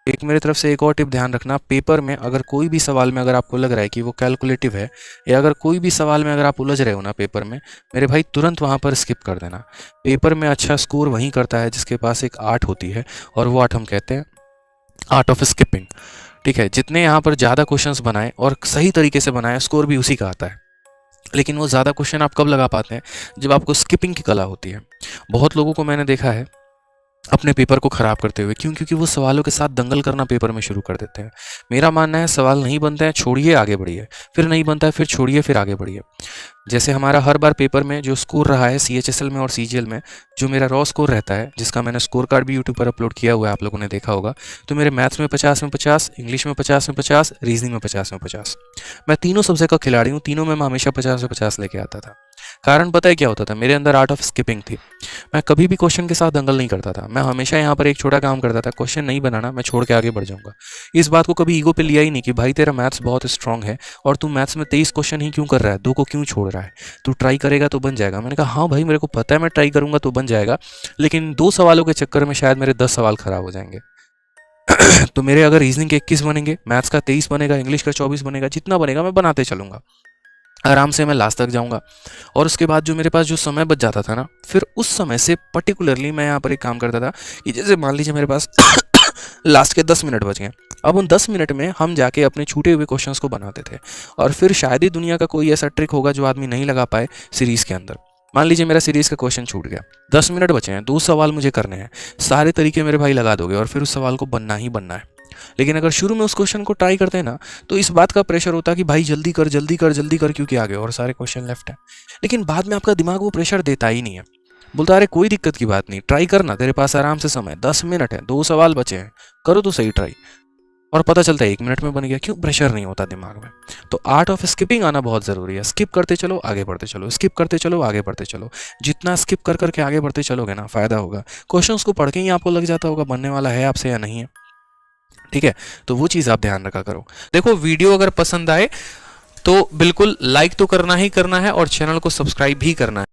एक मेरी तरफ से एक और टिप ध्यान रखना, पेपर में अगर कोई भी सवाल में अगर आपको लग रहा है कि वो कैलकुलेटिव है, या अगर कोई भी सवाल में अगर आप उलझ रहे हो ना पेपर में, मेरे भाई तुरंत वहाँ पर स्किप कर देना। पेपर में अच्छा स्कोर वहीं करता है जिसके पास एक आर्ट होती है, और वो आर्ट हम कहते हैं आर्ट ऑफ स्किपिंग। ठीक है, जितने यहाँ पर ज़्यादा क्वेश्चंस बनाए और सही तरीके से बनाए, स्कोर भी उसी का आता है। लेकिन वो ज़्यादा क्वेश्चन आप कब लगा पाते हैं, जब आपको स्किपिंग की कला होती है। बहुत लोगों को मैंने देखा है अपने पेपर को ख़राब करते हुए, क्यों? क्योंकि वो सवालों के साथ दंगल करना पेपर में शुरू कर देते हैं। मेरा मानना है सवाल नहीं बनते हैं छोड़िए आगे बढ़िए, फिर नहीं बनता है फिर छोड़िए फिर आगे बढ़िए। जैसे हमारा हर बार पेपर में जो स्कोर रहा है CHSL में और CGL में, जो मेरा रॉ स्कोर रहता है, जिसका मैंने स्कोर कार्ड भी यूट्यूब पर अपलोड किया हुआ है, आप लोगों ने देखा होगा, तो मेरे मैथ्स में 50 में 50, इंग्लिश में 50 में 50, रीजनिंग में 50 में 50। मैं तीनों सब्जेक्ट का खिलाड़ी हूँ, तीनों में मैं हमेशा 50 में 50 लेके आता था। कारण पता है क्या होता था? मेरे अंदर आर्ट ऑफ स्किपिंग थी। मैं कभी भी क्वेश्चन के साथ दंगल नहीं करता था। मैं हमेशा यहाँ पर एक छोटा काम करता था, क्वेश्चन नहीं बनाना, मैं छोड़ के आगे बढ़ जाऊंगा। इस बात को कभी ईगो पे लिया ही नहीं कि भाई तेरा मैथ्स बहुत स्ट्रांग है और तू मैथ्स में 23 क्वेश्चन ही क्यों कर रहा है, 2 को क्यों छोड़ रहा है, तू ट्राई करेगा तो बन जाएगा। मैंने कहा हाँ भाई मेरे को पता है मैं ट्राई करूंगा तो बन जाएगा, लेकिन 2 सवालों के चक्कर में शायद मेरे 10 सवाल खराब हो जाएंगे। तो मेरे अगर रीजनिंग के 21 बनेंगे, मैथ्स का 23 बनेगा, इंग्लिश का 24 बनेगा, जितना बनेगा मैं बनाते चलूंगा, आराम से मैं लास्ट तक जाऊंगा। और उसके बाद जो मेरे पास जो समय बच जाता था ना, फिर उस समय से पर्टिकुलरली मैं यहाँ पर एक काम करता था कि जैसे मान लीजिए मेरे पास लास्ट के 10 मिनट बच गए, अब उन 10 मिनट में हम जाके अपने छूटे हुए क्वेश्चंस को बनाते थे। और फिर शायद ही दुनिया का कोई ऐसा ट्रिक होगा जो आदमी नहीं लगा पाए सीरीज़ के अंदर। मान लीजिए मेरा सीरीज़ का क्वेश्चन छूट गया, 10 मिनट बचे हैं, 2 सवाल मुझे करने हैं, सारे तरीके मेरे भाई लगा दोगे और फिर उस सवाल को बनना ही बनना है। लेकिन अगर शुरू में उस क्वेश्चन को ट्राई करते हैं ना, तो इस बात का प्रेशर होता है कि भाई जल्दी कर जल्दी कर जल्दी कर, क्योंकि आगे और सारे क्वेश्चन लेफ्ट हैं। लेकिन बाद में आपका दिमाग वो प्रेशर देता ही नहीं है, बोलता अरे कोई दिक्कत की बात नहीं, ट्राई करना, तेरे पास आराम से समय 10 मिनट है, 2 सवाल बचे हैं, करो तो सही ट्राई। और पता चलता है 1 मिनट में बन गया, क्यों? प्रेशर नहीं होता दिमाग में। तो आर्ट ऑफ स्किपिंग आना बहुत ज़रूरी है। स्किप करते चलो आगे बढ़ते चलो, स्किप करते चलो आगे बढ़ते चलो। जितना स्किप कर करके आगे बढ़ते चलोगे ना, फ़ायदा होगा। क्वेश्चंस को पढ़ के ही आपको लग जाता होगा बनने वाला है आपसे या नहीं है। ठीक है, तो वो चीज़ आप ध्यान रखा करो। देखो वीडियो अगर पसंद आए तो बिल्कुल लाइक तो करना ही करना है और चैनल को सब्सक्राइब भी करना है।